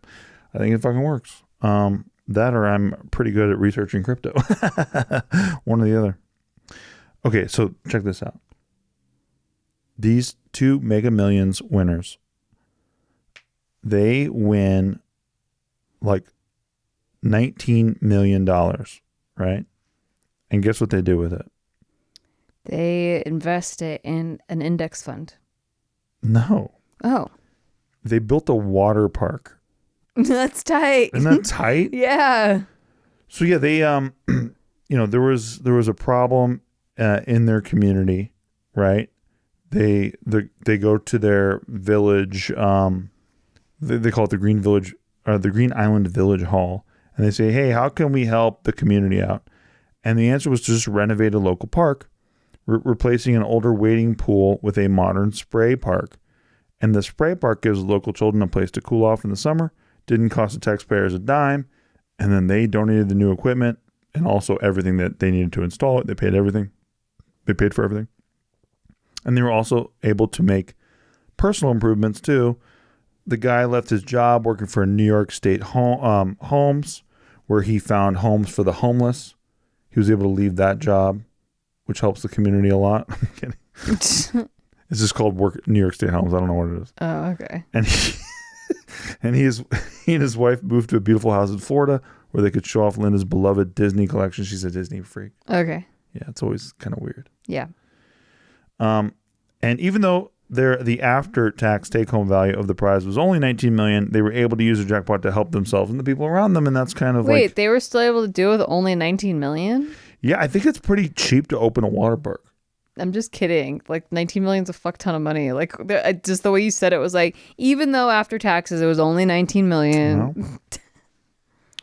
I think it fucking works. That or I'm pretty good at researching crypto. One or the other. Okay, so check this out. These 2 Mega Millions winners, they win like $19 million, right? And guess what they do with it? They invest it in an index fund. No. Oh. They built a water park. That's tight. Isn't that tight? Yeah. So yeah, they there was a problem in their community, right? They go to their village, they call it the Green Village or the Green Island Village Hall, and they say, "Hey, how can we help the community out?" And the answer was to just renovate a local park, replacing an older wading pool with a modern spray park. And the spray park gives local children a place to cool off in the summer. Didn't cost the taxpayers a dime. And then they donated the new equipment and also everything that they needed to install it. They paid everything. They paid for everything. And they were also able to make personal improvements too. The guy left his job working for New York State Homes, where he found homes for the homeless. He was able to leave that job, which helps the community a lot. I'm kidding. It's just called New York State Homes. I don't know what it is. Oh, okay. And he and his wife moved to a beautiful house in Florida where they could show off Linda's beloved Disney collection. She's a Disney freak. Okay. Yeah, it's always kind of weird. Yeah. And even though the after-tax take-home value of the prize was only $19 million, they were able to use the jackpot to help themselves and the people around them, and that's kind of Wait, they were still able to do it with only $19 million? Yeah, I think it's pretty cheap to open a water park. I'm just kidding. Like, 19 million is a fuck ton of money. Like, just the way you said it was like, even though after taxes it was only 19 million.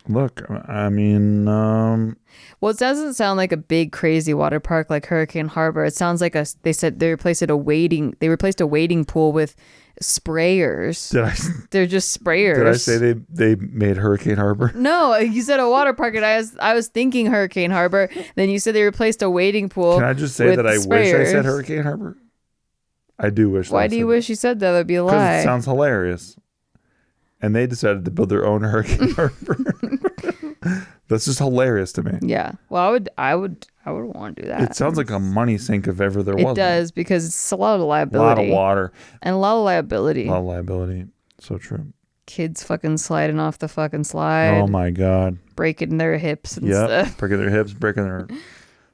Well, look, I mean, well, it doesn't sound like a big crazy water park like Hurricane Harbor. It sounds like they said they replaced a wading pool with sprayers. They're just sprayers. Did I say they made Hurricane Harbor? No, you said a water park, and I was thinking Hurricane Harbor. Then you said they replaced a wading pool. Can I just say that I wish I said Hurricane Harbor? I do wish. Why do you wish you said that? That'd be a lie. Because it sounds hilarious. And they decided to build their own Hurricane Harbor. That's just hilarious to me. Yeah. Well, I would want to do that. It sounds like a money sink if ever there was. It does, because it's a lot of liability. A lot of water. And a lot of liability. A lot of liability. So true. Kids fucking sliding off the fucking slide. Oh my God. Breaking their hips and stuff. Breaking their hips, breaking their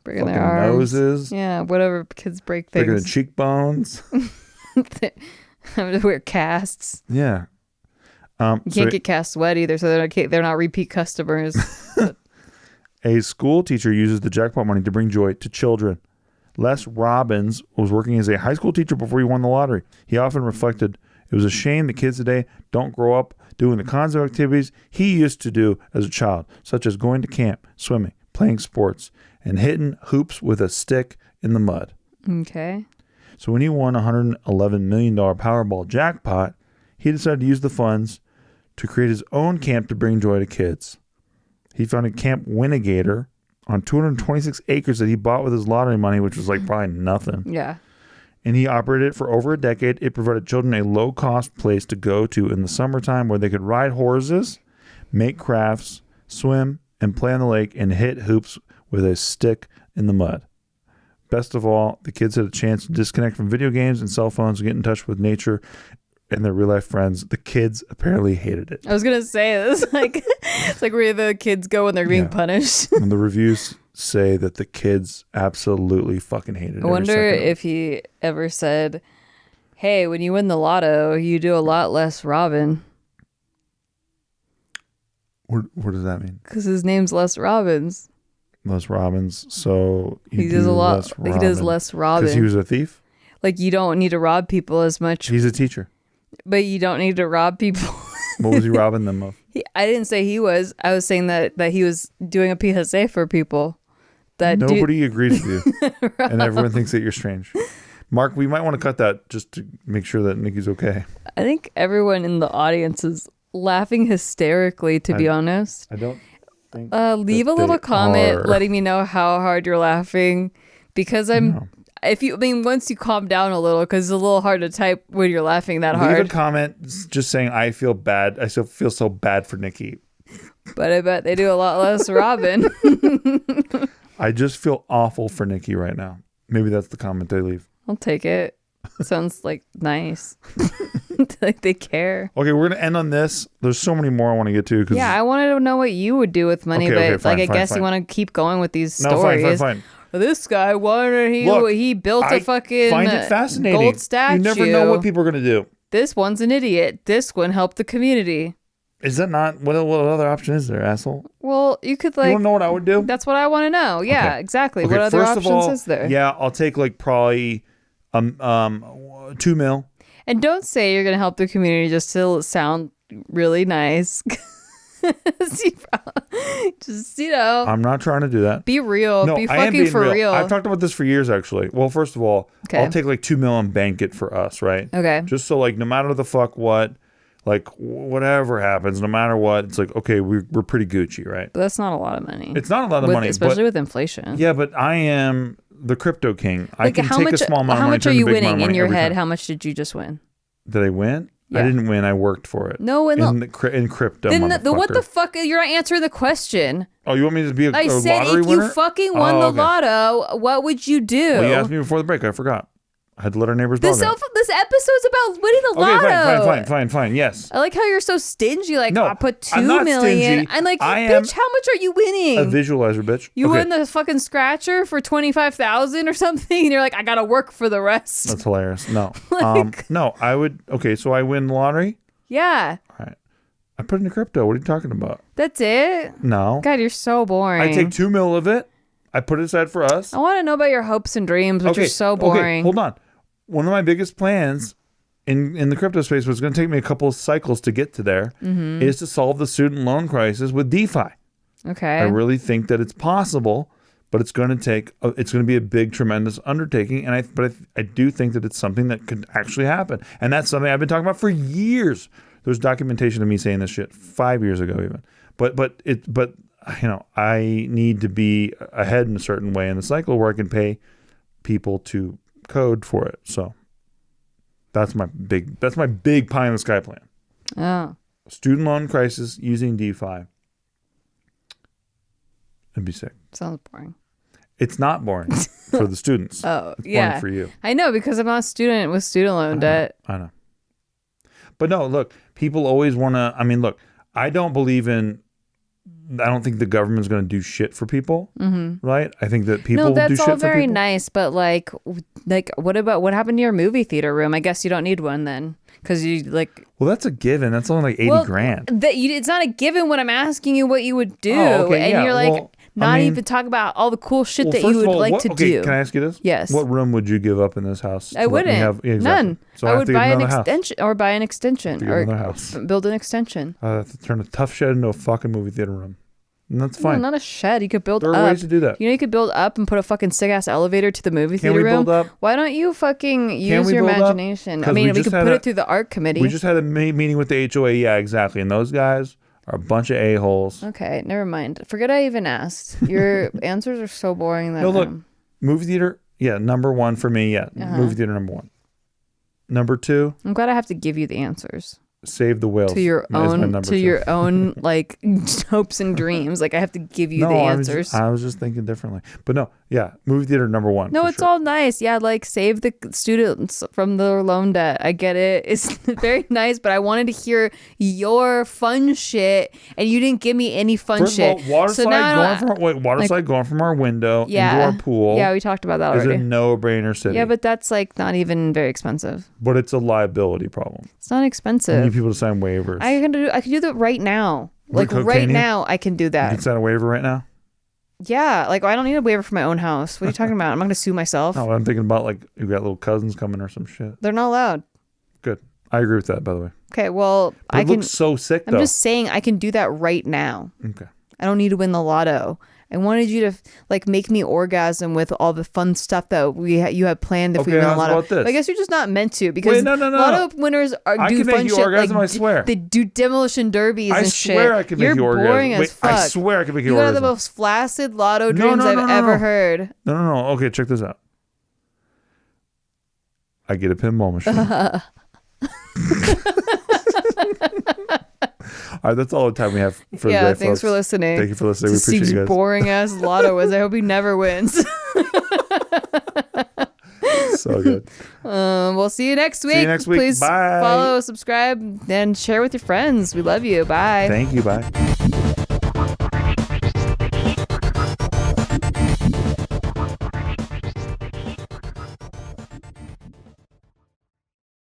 their arms. Noses. Yeah, whatever kids break things. Breaking the cheekbones. Having to wear casts. Yeah. You can't get cast wet either, so they're not repeat customers. A school teacher uses the jackpot money to bring joy to children. Les Robbins was working as a high school teacher before he won the lottery. He often reflected, it was a shame the kids today don't grow up doing the kinds of activities he used to do as a child, such as going to camp, swimming, playing sports, and hitting hoops with a stick in the mud. Okay. So when he won $111 million Powerball jackpot, he decided to use the funds to create his own camp to bring joy to kids. He founded Camp Winnegator on 226 acres that he bought with his lottery money, which was like probably nothing. Yeah. And he operated it for over a decade. It provided children a low-cost place to go to in the summertime where they could ride horses, make crafts, swim, and play on the lake and hit hoops with a stick in the mud. Best of all, the kids had a chance to disconnect from video games and cell phones and get in touch with nature and their real-life friends. The kids apparently hated it. I was going to say, this like, it's like where the kids go when they're being punished. And the reviews say that the kids absolutely fucking hated it. I wonder if he ever said, hey, when you win the lotto, you do a lot less robbing. What does that mean? Because his name's Les Robbins. Les Robbins. So he does a lot. He does less robbing. Because he was a thief? Like, you don't need to rob people as much. He's a teacher. But you don't need to rob people. What was he robbing them of? I didn't say he was. I was saying that he was doing a PSA for people. That nobody agrees with you. And everyone thinks that you're strange. Mark, we might want to cut that just to make sure that Nikki's okay. I think everyone in the audience is laughing hysterically, to be honest. I don't think leave a little comment letting me know how hard you're laughing, because once you calm down a little, because it's a little hard to type when you're laughing that hard. Leave a comment just saying I feel bad. I still feel so bad for Nikki. But I bet they do a lot less robbing. I just feel awful for Nikki right now. Maybe that's the comment they leave. I'll take it. Sounds like nice. Like they care. Okay, we're gonna end on this. There's so many more I want to get to. Yeah, I wanted to know what you would do with money, but I guess you want to keep going with these stories. No, fine. This guy wanted he built a fucking find it fascinating. Gold statue. You never know what people are gonna do. This one's an idiot. This one helped the community. Is that not what other option is there, asshole? Well, you could you don't know what I would do? That's what I want to know. Yeah, okay. Exactly. Okay, what other options is there? Yeah, I'll take like probably $2 million. And don't say you're gonna help the community just to sound really nice. Just I'm not trying to do that. Be real. No, be fucking for real. I've talked about this for years, actually. Well, first of all, I'll take like $2 million and bank it for us, right? Okay. Just so like no matter the fuck what, like whatever happens, no matter what, it's like, okay, we're pretty Gucci, right? But that's not a lot of money. It's not a lot of money, especially with inflation. Yeah, but I am the crypto king. I can take a small amount of money. How much are you winning in your head? Time. How much did you just win? Did I win? Yeah. I didn't win. I worked for it. No, in crypto. Then what the fuck? You're not answering the question. Oh, you want me to be a lottery winner? I said if you fucking won the lotto, what would you do? Well, you asked me before the break. I forgot. I had to let our neighbors know. This episode's about winning the lotto. Fine. Yes. I like how you're so stingy. Like, no, I put $2 I'm not million. Stingy. I'm like, bitch, how much are you winning? A visualizer, bitch. You win the fucking scratcher for $25,000 or something, and you're like, I gotta work for the rest. That's hilarious. No, no, I would. Okay, so I win the lottery. Yeah. All right. I put it into crypto. What are you talking about? That's it? No. God, you're so boring. I take $2 million of it. I put it aside for us. I want to know about your hopes and dreams, which are so boring. Okay, hold on. One of my biggest plans in the crypto space was going to take me a couple of cycles to get to there, is to solve the student loan crisis with DeFi. Okay. I really think that it's possible, but it's going to be a big, tremendous undertaking. But I do think that it's something that could actually happen. And that's something I've been talking about for years. There's documentation of me saying this shit 5 years ago even. But I need to be ahead in a certain way in the cycle where I can pay people to code for it. So that's my big pie in the sky plan. Oh. Student loan crisis using DeFi. It'd be sick. Sounds boring. It's not boring for the students. Oh, it's yeah. boring for you. I know, because I'm not a student with student loan debt. I know. But no, look, people always want to, look, I don't think the government's going to do shit for people, right? I think that people do shit for people. No, that's all very nice, but like what happened to your movie theater room? I guess you don't need one then, because you like. Well, that's a given. That's only like $80,000. It's not a given when I'm asking you what you would do, and you're like even talk about all the cool shit that you would like to do. Can I ask you this? Yes. What room would you give up in this house? I wouldn't. None. So I would buy an extension or buy an extension or house. build an extension. I have to turn a tough shed into a fucking movie theater room. And that's No, fine. not a shed. You could build There up. are ways to do that. You know, you could build up and put a fucking sick ass elevator to the movie theater we room. build up? Why don't you fucking use we your build up? imagination? I 'Cause mean, we we just could had put a- it through the art committee. We just had a meeting with the HOA. Yeah, exactly. And those guys are a bunch of a-holes. Okay, never mind. Forget I even asked. Your answers are so boring that No, look, movie theater, yeah, number one for me, yeah. Movie theater, number one. Number two, I'm glad I have to give you the answers Save the Whales. to your is my own number two. your own like hopes and dreams. Like I have to give you the answers. I was just thinking differently. But no, yeah, movie theater number one. No, for it's sure. all nice. Yeah, like save the students from their loan debt. I get it. It's very nice, but I wanted to hear your fun shit, and you didn't give me any fun First shit. of all, water slide going from our window into our pool. Yeah, we talked about that is already. a no-brainer city. Yeah, but that's like not even very expensive. But it's a liability problem. It's not You expensive. need people to sign waivers. I can do that right now. Like Can right you? now, I can do You that. can sign a waiver right now? Yeah, like I don't need a waiver for my own house. What are you talking about? I'm not gonna sue myself. No, I'm thinking about like you got little cousins coming or some shit. They're not allowed. Good. I agree with that, by the way. Okay, well, But it looks so sick, though. I'm just saying I can do that right now. Okay. I don't need to win the lotto. I wanted you to like make me orgasm with all the fun stuff that you had planned if we Okay, win the how's lotto. about this? But I guess you're just not meant to because Wait, no. lotto winners I do can make fun you shit orgasm, like I swear. they do demolition derbies I and swear shit. I can make You're you orgasm. boring as Wait, fuck. I swear I can make you You are orgasm. the most flaccid lotto dreams I've ever heard. No. Okay, check this out. I get a pinball machine. All right, that's all the time we have for today, Thanks folks. for listening. Thank you for listening. We appreciate you guys. Boring ass lotto is. I hope he never wins. So good. We'll see you next week. See you next week. Please Bye. follow, subscribe, and share with your friends. We love you. Bye. Thank you. Bye.